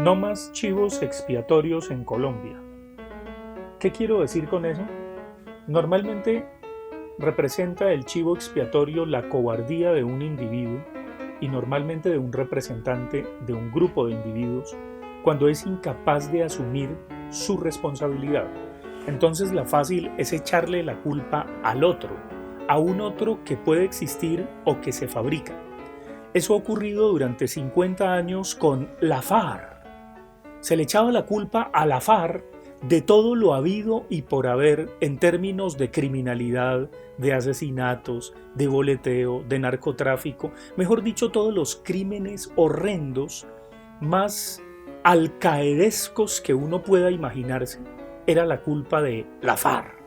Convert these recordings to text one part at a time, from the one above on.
No más chivos expiatorios en Colombia. ¿Qué quiero decir con eso? Normalmente representa el chivo expiatorio la cobardía de un individuo y normalmente de un representante de un grupo de individuos cuando es incapaz de asumir su responsabilidad. Entonces la fácil es echarle la culpa al otro, a un otro que puede existir o que se fabrica. Eso ha ocurrido durante 50 años con la FARC. Se le echaba la culpa a la FARC de todo lo habido y por haber en términos de criminalidad, de asesinatos, de boleteo, de narcotráfico, mejor dicho, todos los crímenes horrendos más alcaedescos que uno pueda imaginarse, era la culpa de la FARC.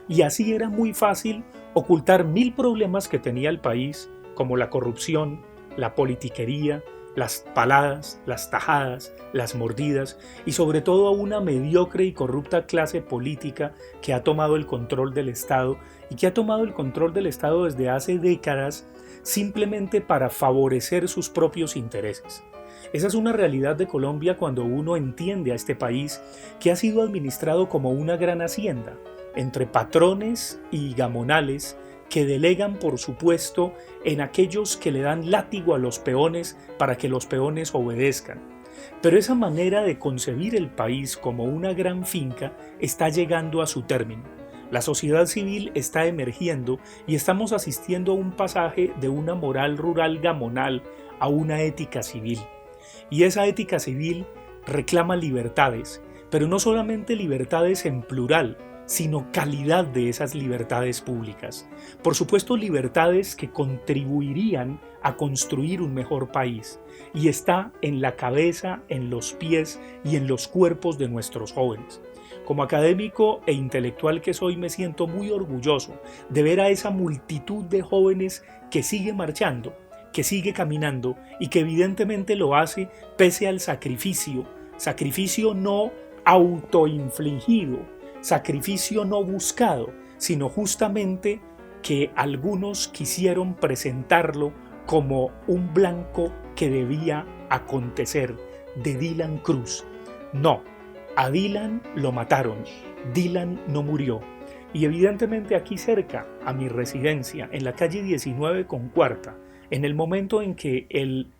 Y así era muy fácil ocultar 1000 problemas que tenía el país, como la corrupción, la politiquería, las paladas, las tajadas, las mordidas y sobre todo a una mediocre y corrupta clase política que ha tomado el control del Estado y que ha tomado el control del Estado desde hace décadas simplemente para favorecer sus propios intereses. Esa es una realidad de Colombia cuando uno entiende a este país que ha sido administrado como una gran hacienda, entre patrones y gamonales que delegan, por supuesto, en aquellos que le dan látigo a los peones para que los peones obedezcan. Pero esa manera de concebir el país como una gran finca está llegando a su término. La sociedad civil está emergiendo y estamos asistiendo a un pasaje de una moral rural gamonal a una ética civil. Y esa ética civil reclama libertades, pero no solamente libertades en plural, sino calidad de esas libertades públicas. Por supuesto, libertades que contribuirían a construir un mejor país, y está en la cabeza, en los pies y en los cuerpos de nuestros jóvenes. Como académico e intelectual que soy, me siento muy orgulloso de ver a esa multitud de jóvenes que sigue marchando, que sigue caminando y que evidentemente lo hace pese al sacrificio no autoinfligido, sacrificio no buscado, sino justamente que algunos quisieron presentarlo como un blanco que debía acontecer, de Dylan Cruz. No, a Dylan lo mataron, Dylan no murió. Y evidentemente aquí cerca, a mi residencia, en la calle 19 con Cuarta, en el momento en que el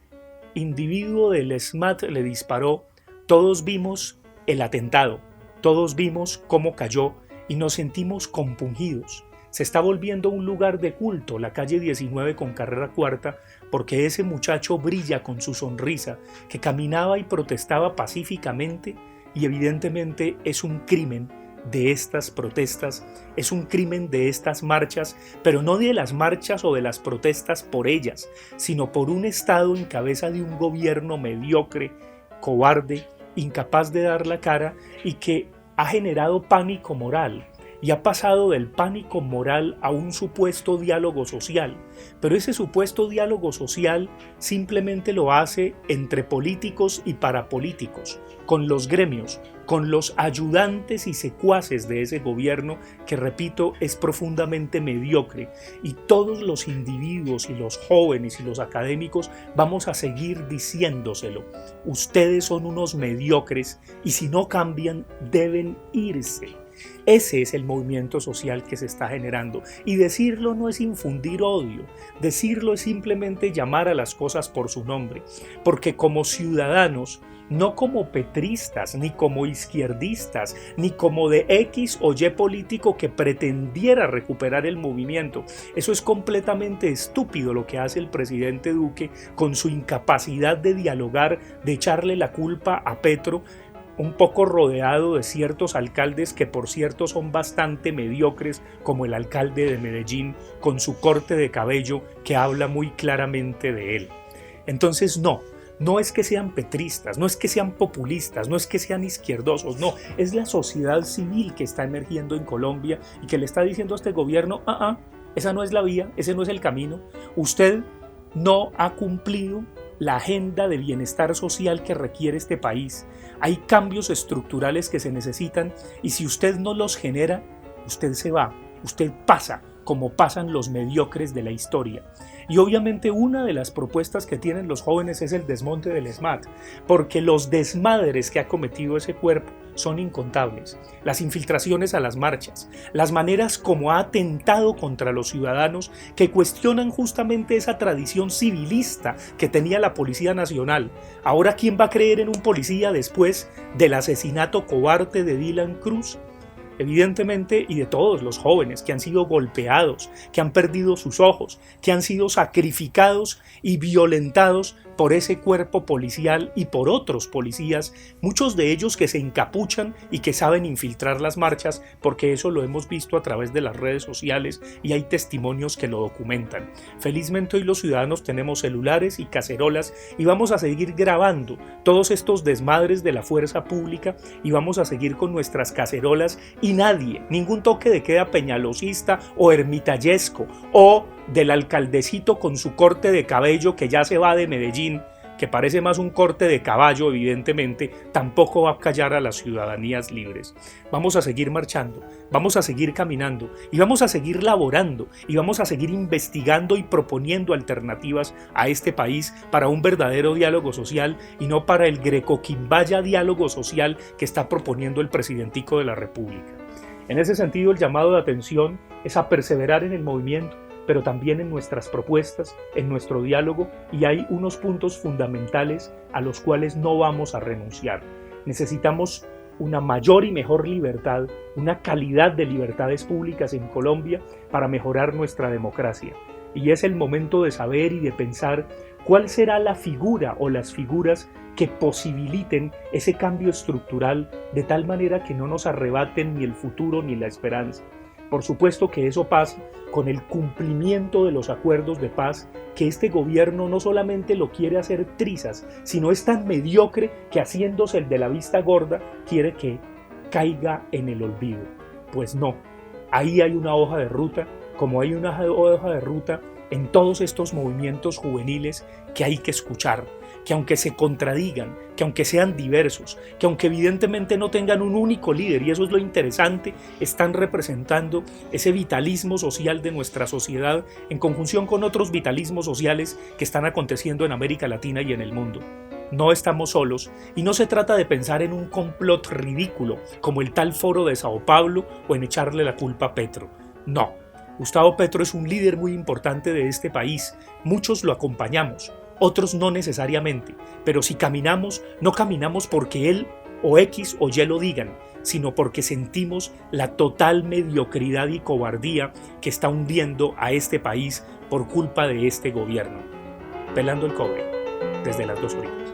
individuo del SMAT le disparó, todos vimos el atentado. Todos vimos cómo cayó y nos sentimos compungidos. Se está volviendo un lugar de culto la calle 19 con carrera cuarta porque ese muchacho brilla con su sonrisa, que caminaba y protestaba pacíficamente, y evidentemente es un crimen de estas protestas, es un crimen de estas marchas, pero no de las marchas o de las protestas por ellas, sino por un Estado en cabeza de un gobierno mediocre, cobarde, incapaz de dar la cara y que ha generado pánico moral y ha pasado del pánico moral a un supuesto diálogo social. Pero ese supuesto diálogo social simplemente lo hace entre políticos y parapolíticos, con los gremios, con los ayudantes y secuaces de ese gobierno que, repito, es profundamente mediocre, y todos los individuos y los jóvenes y los académicos vamos a seguir diciéndoselo. Ustedes son unos mediocres y si no cambian deben irse. Ese es el movimiento social que se está generando, y decirlo no es infundir odio, decirlo es simplemente llamar a las cosas por su nombre, porque como ciudadanos, no como petristas, ni como izquierdistas, ni como de X o Y político que pretendiera recuperar el movimiento. Eso es completamente estúpido lo que hace el presidente Duque con su incapacidad de dialogar, de echarle la culpa a Petro, un poco rodeado de ciertos alcaldes que por cierto son bastante mediocres, como el alcalde de Medellín con su corte de cabello que habla muy claramente de él. Entonces no es que sean petristas, no es que sean populistas, no es que sean izquierdosos, no, es la sociedad civil que está emergiendo en Colombia y que le está diciendo a este gobierno, esa no es la vía, ese no es el camino, usted no ha cumplido la agenda de bienestar social que requiere este país. Hay cambios estructurales que se necesitan y si usted no los genera, usted se va, usted pasa como pasan los mediocres de la historia. Y obviamente una de las propuestas que tienen los jóvenes es el desmonte del ESMAD, porque los desmadres que ha cometido ese cuerpo son incontables. Las infiltraciones a las marchas, las maneras como ha atentado contra los ciudadanos que cuestionan justamente esa tradición civilista que tenía la Policía Nacional. Ahora, ¿quién va a creer en un policía después del asesinato cobarde de Dylan Cruz? Evidentemente, y de todos los jóvenes que han sido golpeados, que han perdido sus ojos, que han sido sacrificados y violentados por ese cuerpo policial y por otros policías, muchos de ellos que se encapuchan y que saben infiltrar las marchas, porque eso lo hemos visto a través de las redes sociales y hay testimonios que lo documentan. Felizmente hoy los ciudadanos tenemos celulares y cacerolas y vamos a seguir grabando todos estos desmadres de la fuerza pública y vamos a seguir con nuestras cacerolas y nadie, ningún toque de queda peñalosista o ermitallesco o del alcaldecito con su corte de cabello que ya se va de Medellín, que parece más un corte de caballo evidentemente, tampoco va a callar a las ciudadanías libres. Vamos a seguir marchando, vamos a seguir caminando y vamos a seguir laborando y vamos a seguir investigando y proponiendo alternativas a este país para un verdadero diálogo social y no para el greco-quimbaya diálogo social que está proponiendo el presidentico de la República. En ese sentido, el llamado de atención es a perseverar en el movimiento, pero también en nuestras propuestas, en nuestro diálogo, y hay unos puntos fundamentales a los cuales no vamos a renunciar. Necesitamos una mayor y mejor libertad, una calidad de libertades públicas en Colombia para mejorar nuestra democracia. Y es el momento de saber y de pensar cuál será la figura o las figuras que posibiliten ese cambio estructural de tal manera que no nos arrebaten ni el futuro ni la esperanza. Por supuesto que eso pasa con el cumplimiento de los acuerdos de paz, que este gobierno no solamente lo quiere hacer trizas, sino es tan mediocre que haciéndose el de la vista gorda quiere que caiga en el olvido. Pues no, ahí hay una hoja de ruta, como hay una hoja de ruta en todos estos movimientos juveniles que hay que escuchar, que aunque se contradigan, que aunque sean diversos, que aunque evidentemente no tengan un único líder, y eso es lo interesante, están representando ese vitalismo social de nuestra sociedad en conjunción con otros vitalismos sociales que están aconteciendo en América Latina y en el mundo. No estamos solos y no se trata de pensar en un complot ridículo como el tal Foro de Sao Paulo o en echarle la culpa a Petro. No, Gustavo Petro es un líder muy importante de este país, muchos lo acompañamos, otros no necesariamente, pero si caminamos, no caminamos porque él o X o Y lo digan, sino porque sentimos la total mediocridad y cobardía que está hundiendo a este país por culpa de este gobierno. Pelando el cobre, desde las 2 orillas.